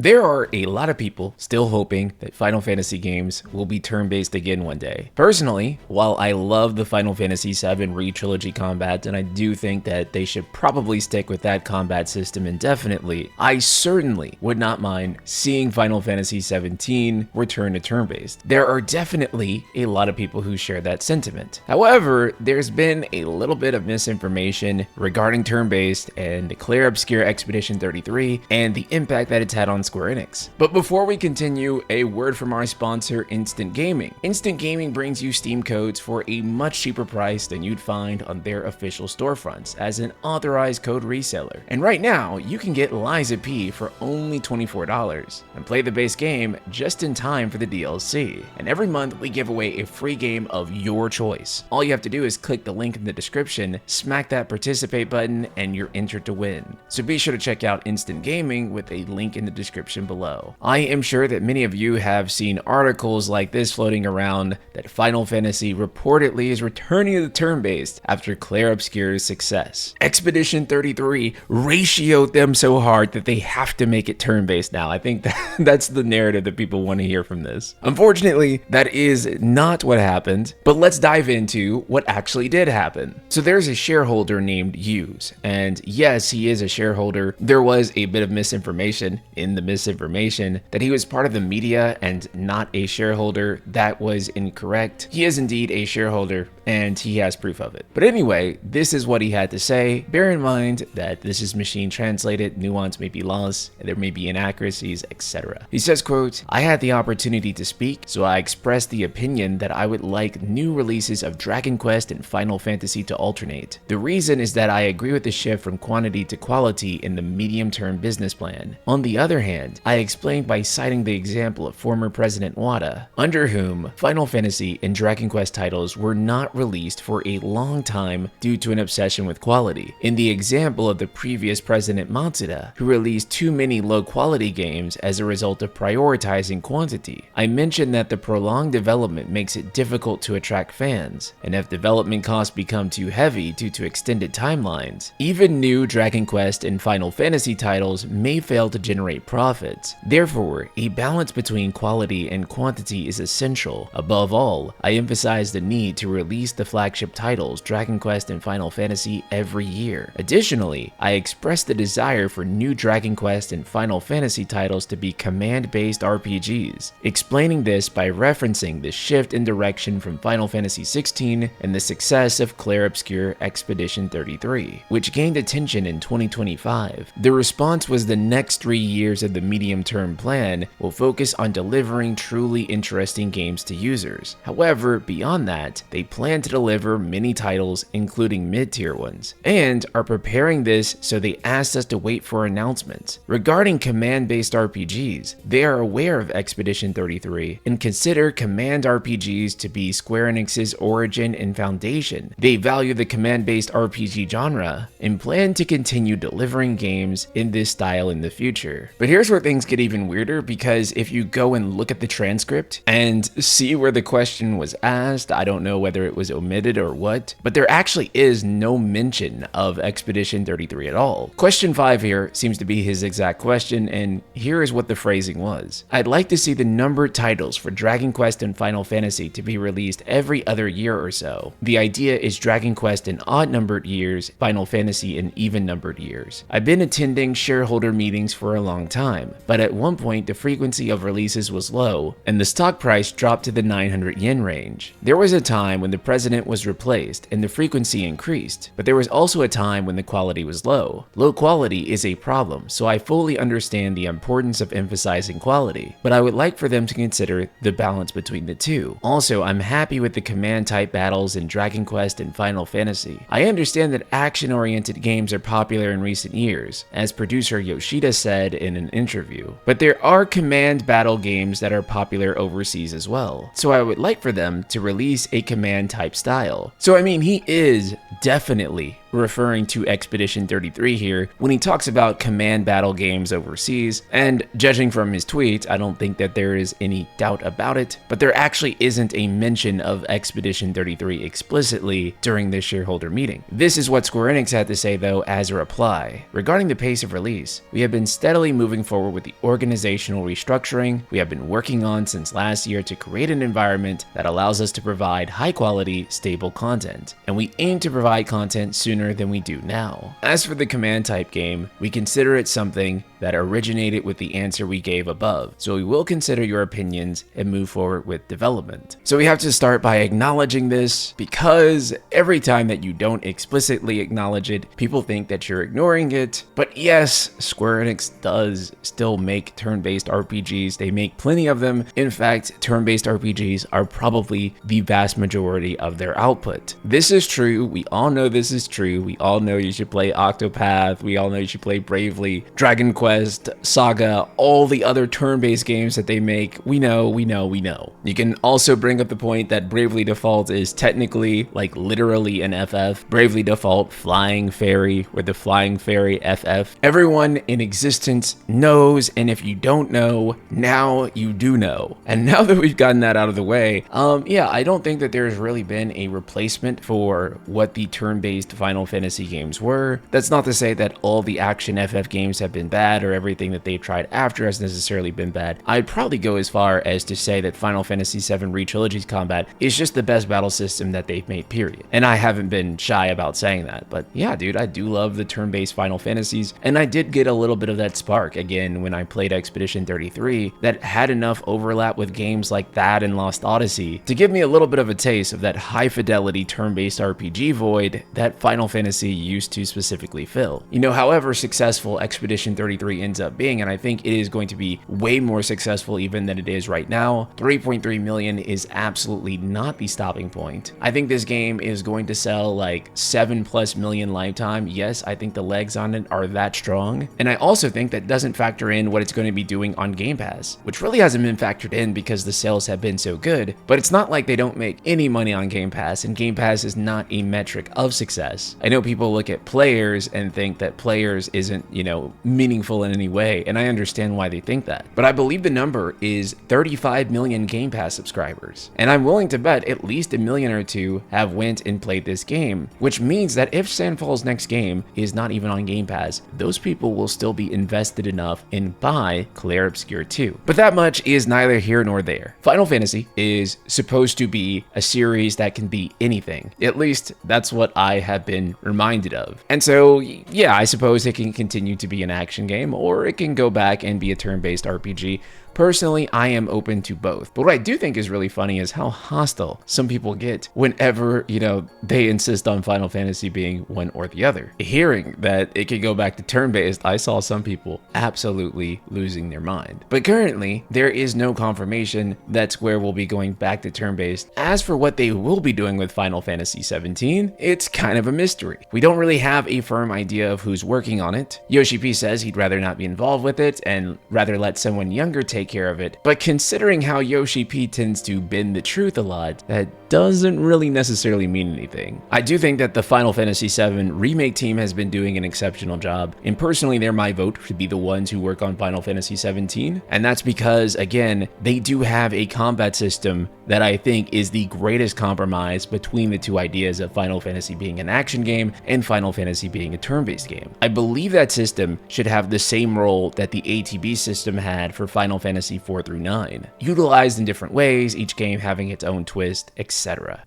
There are a lot of people still hoping that Final Fantasy games will be turn-based again one day. Personally, while I love the Final Fantasy VII re-trilogy combat, and I do think that they should probably stick with that combat system indefinitely, I certainly would not mind seeing Final Fantasy XVII return to turn-based. There are definitely a lot of people who share that sentiment. However, there's been a little bit of misinformation regarding turn-based and the Clair Obscur Expedition 33 and the impact that it's had on Square Enix. But before we continue, a word from our sponsor, Instant Gaming. Instant Gaming brings you Steam codes for a much cheaper price than you'd find on their official storefronts as an authorized code reseller. And right now, you can get Liza P for only $24 and play the base game just in time for the DLC. And every month, we give away a free game of your choice. All you have to do is click the link in the description, smack that participate button, and you're entered to win. So be sure to check out Instant Gaming with a link in the description below. I am sure that many of you have seen articles like this floating around that Final Fantasy reportedly is returning to the turn-based after Clair Obscur's success. Expedition 33 ratioed them so hard that they have to make it turn-based now. I think that's the narrative that people want to hear from this. Unfortunately, that is not what happened, but let's dive into what actually did happen. So there's a shareholder named Hughes, and yes, he is a shareholder. There was a bit of misinformation in the misinformation that he was part of the media and not a shareholder. That was incorrect. He is indeed a shareholder and he has proof of it. But anyway, this is what he had to say. Bear in mind that this is machine translated, nuance may be lost, and there may be inaccuracies, etc. He says, quote, "I had the opportunity to speak, so I expressed the opinion that I would like new releases of Dragon Quest and Final Fantasy to alternate. The reason is that I agree with the shift from quantity to quality in the medium-term business plan. On the other hand, I explained by citing the example of former President Wada, under whom Final Fantasy and Dragon Quest titles were not released for a long time due to an obsession with quality. In the example of the previous President Matsuda, who released too many low-quality games as a result of prioritizing quantity. I mentioned that the prolonged development makes it difficult to attract fans, and if development costs become too heavy due to extended timelines, even new Dragon Quest and Final Fantasy titles may fail to generate profits. Therefore, a balance between quality and quantity is essential. Above all, I emphasize the need to release the flagship titles Dragon Quest and Final Fantasy every year. Additionally, I expressed the desire for new Dragon Quest and Final Fantasy titles to be command-based RPGs, explaining this by referencing the shift in direction from Final Fantasy XVI and the success of Clair Obscur Expedition 33, which gained attention in 2025. The response was the next 3 years of the medium-term plan will focus on delivering truly interesting games to users. However, beyond that, they plan to deliver many titles, including mid-tier ones, and are preparing this, so they asked us to wait for announcements. Regarding command-based RPGs, they are aware of Expedition 33 and consider command RPGs to be Square Enix's origin and foundation. They value the command-based RPG genre and plan to continue delivering games in this style in the future. But here's where things get even weirder, because if you go and look at the transcript and see where the question was asked, I don't know whether it was omitted or what, but there actually is no mention of Expedition 33 at all. Question 5 here seems to be his exact question, and here is what the phrasing was. I'd like to see the numbered titles for Dragon Quest and Final Fantasy to be released every other year or so. The idea is Dragon Quest in odd-numbered years, Final Fantasy in even-numbered years. I've been attending shareholder meetings for a long time, but at one point the frequency of releases was low, and the stock price dropped to the 900 yen range. There was a time when the president was replaced and the frequency increased, but there was also a time when the quality was low. Low quality is a problem, so I fully understand the importance of emphasizing quality, but I would like for them to consider the balance between the two. Also, I'm happy with the command-type battles in Dragon Quest and Final Fantasy. I understand that action-oriented games are popular in recent years, as producer Yoshida said in an interview, but there are command battle games that are popular overseas as well, so I would like for them to release a command-type style. So I mean, he is definitely referring to Expedition 33 here when he talks about command battle games overseas, and judging from his tweets, I don't think that there is any doubt about it, but there actually isn't a mention of Expedition 33 explicitly during this shareholder meeting. This is what Square Enix had to say though as a reply. Regarding the pace of release, we have been steadily moving forward with the organizational restructuring we have been working on since last year to create an environment that allows us to provide high quality, stable content, and we aim to provide content sooner than we do now. As for the command type game, we consider it something that originated with the answer we gave above, so we will consider your opinions and move forward with development. So we have to start by acknowledging this, because every time that you don't explicitly acknowledge it, people think that you're ignoring it. But yes, Square Enix does still make turn-based RPGs. They make plenty of them. In fact, turn-based RPGs are probably the vast majority of their output. This is true. We all know this is true. We all know you should play Octopath. We all know you should play Bravely, Dragon Quest, Saga, all the other turn-based games that they make. We know. You can also bring up the point that Bravely Default is technically, like literally an FF. Bravely Default Flying Fairy with the Flying Fairy FF. Everyone in existence knows, and if you don't know, now you do know. And now that we've gotten that out of the way, yeah, I don't think that there's really been a replacement for what the turn-based Final Fantasy games were. That's not to say that all the action FF games have been bad or everything that they've tried after has necessarily been bad. I'd probably go as far as to say that Final Fantasy VII Re-Trilogy's combat is just the best battle system that they've made, period. And I haven't been shy about saying that. But yeah, dude, I do love the turn-based Final Fantasies, and I did get a little bit of that spark again when I played Expedition 33 that had enough overlap with games like that and Lost Odyssey to give me a little bit of a taste of that high-fidelity turn-based RPG void that Final Fantasy used to specifically fill. You know, however successful Expedition 33 ends up being, and I think it is going to be way more successful even than it is right now, 3.3 million is absolutely not the stopping point. I think this game is going to sell like 7+ million lifetime. Yes, I think the legs on it are that strong. And I also think that doesn't factor in what it's going to be doing on Game Pass, which really hasn't been factored in because the sales have been so good. But it's not like they don't make any money on Game Pass, and Game Pass is not a metric of success. I know people look at players and think that players isn't, you know, meaningful in any way, and I understand why they think that. But I believe the number is 35 million Game Pass subscribers, and I'm willing to bet at least 1 million or 2 have went and played this game, which means that if Sandfall's next game is not even on Game Pass, those people will still be invested enough and buy Clair Obscur 2. But that much is neither here nor there. Final Fantasy is supposed to be a series that can be anything. At least that's what I have been reminded of. And so, yeah, I suppose it can continue to be an action game, or it can go back and be a turn-based RPG. Personally, I am open to both. But what I do think is really funny is how hostile some people get whenever, you know, they insist on Final Fantasy being one or the other. Hearing that it could go back to turn-based, I saw some people absolutely losing their mind. But currently, there is no confirmation that Square will be going back to turn-based. As for what they will be doing with Final Fantasy 17, it's kind of a mystery. We don't really have a firm idea of who's working on it. Yoshi P says he'd rather not be involved with it and rather let someone younger take care of it. But considering how Yoshi P tends to bend the truth a lot, that doesn't really necessarily mean anything. I do think that the Final Fantasy VII remake team has been doing an exceptional job, and personally they're my vote to be the ones who work on Final Fantasy 17, and that's because, again, they do have a combat system that I think is the greatest compromise between the two ideas of Final Fantasy being an action game and Final Fantasy being a turn-based game. I believe that system should have the same role that the ATB system had for Final Fantasy 4 through 9, utilized in different ways, each game having its own twist, etc.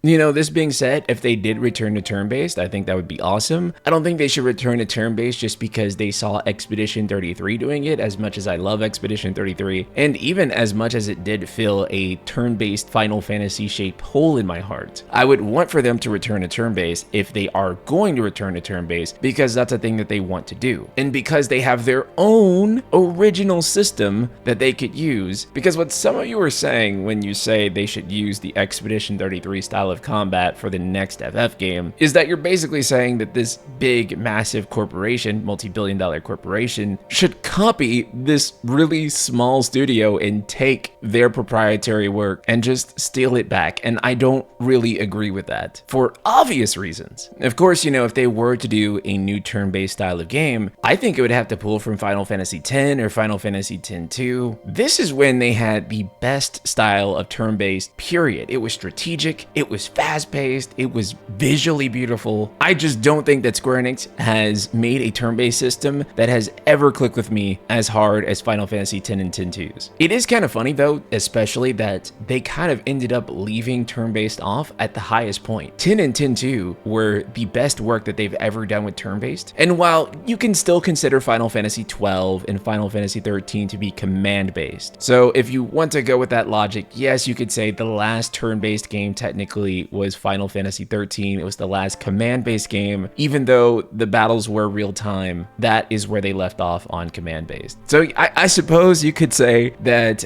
You know, this being said, if they did return to turn-based, I think that would be awesome. I don't think they should return to turn-based just because they saw Expedition 33 doing it, as much as I love Expedition 33, and even as much as it did fill a turn-based Final Fantasy-shaped hole in my heart. I would want for them to return to turn-based if they are going to return to turn-based, because that's a thing that they want to do, and because they have their own original system that they could use. Because what some of you are saying when you say they should use the Expedition 33 style of combat for the next FF game is that you're basically saying that this big, massive corporation, multi-billion-dollar corporation, should copy this really small studio and take their proprietary work and just steal it back. And I don't really agree with that for obvious reasons. Of course, course, if they were to do a new turn-based style of game, I think it would have to pull from Final Fantasy X or Final Fantasy X-2. This is when they had the best style of turn-based, period. It was strategic, it was fast-paced, it was visually beautiful. I just don't think that Square Enix has made a turn-based system that has ever clicked with me as hard as Final Fantasy X and X-2's. It is kind of funny though, especially that they kind of ended up leaving turn-based off at the highest point. X and X-2 were the best work that they've ever done with turn-based. And while you can still consider Final Fantasy XII and Final Fantasy XIII to be command-based. So if you want to go with that logic, yes, you could say the last turn-based game technically was Final Fantasy XIII. It was the last command-based game. Even though the battles were real-time, that is where they left off on command-based. So I suppose you could say that,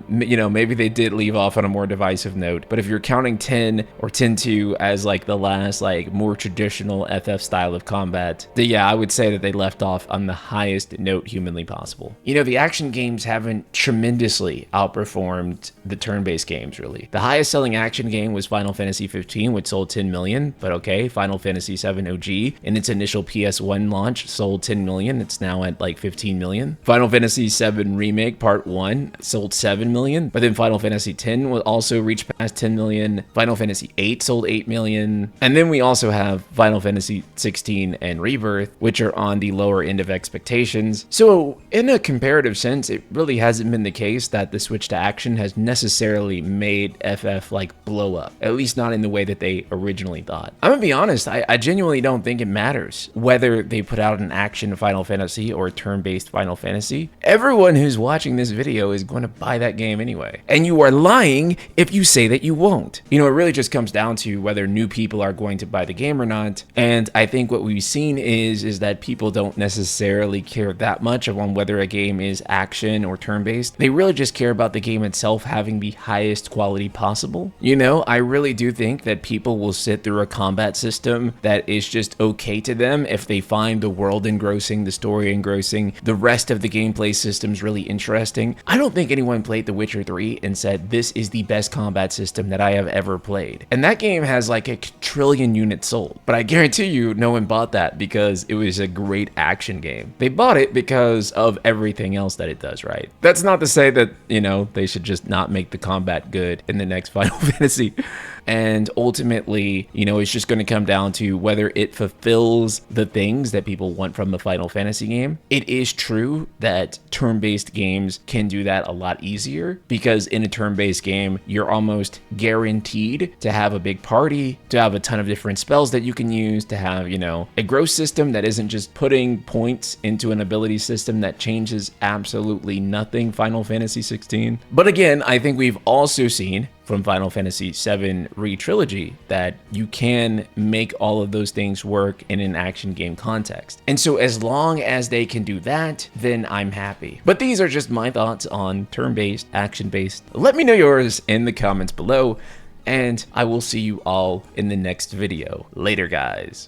maybe they did leave off on a more divisive note. But if you're counting 10 or 10-2 as like the last more traditional FF style of combat, then yeah, I would say that they left off on the highest note humanly possible. The action games haven't tremendously outperformed the turn-based games, really. The highest selling action game was Final Fantasy 15, which sold 10 million, but okay, Final Fantasy 7 OG in its initial PS1 launch sold 10 million. It's now at like 15 million. Final Fantasy 7 Remake Part 1 sold 7 million, but then Final Fantasy X will also reach past 10 million. Final Fantasy 8 sold 8 million. And then we also have Final Fantasy 16 and Rebirth, which are on the lower end of expectations. So in a comparative sense, it really hasn't been the case that the switch to action has necessarily made FF blow up, at least not in the way that they originally thought. I'm gonna be honest, I genuinely don't think it matters whether they put out an action Final Fantasy or a turn-based Final Fantasy. Everyone who's watching this video is going to buy that game anyway. And you are lying if you say that you won't. It really just comes down to whether new people are going to buy the game or not. And I think what we've seen is that people don't necessarily care that much on whether a game is action or turn-based. They really just care about the game itself having the highest quality possible. I really do think that people will sit through a combat system that is just okay to them if they find the world engrossing, the story engrossing, the rest of the gameplay systems really interesting. I don't think anyone played The Witcher 3 and said, this is the best combat system that I have ever played. And that game has like a trillion units sold. But I guarantee you no one bought that because it was a great action game. They bought it because of everything else that it does, right? That's not to say that, they should just not make the combat good in the next Final Fantasy. And ultimately, it's just going to come down to whether it fulfills the things that people want from the Final Fantasy game. It is true that turn-based games can do that a lot easier because in a turn-based game, you're almost guaranteed to have a big party, to have a ton of different spells that you can use, to have, a growth system that isn't just putting points into an ability system that changes absolutely nothing, Final Fantasy 16. But again, I think we've also seen from Final Fantasy VII Re-Trilogy that you can make all of those things work in an action game context. And so as long as they can do that, then I'm happy. But these are just my thoughts on turn-based, action-based. Let me know yours in the comments below, and I will see you all in the next video. Later, guys.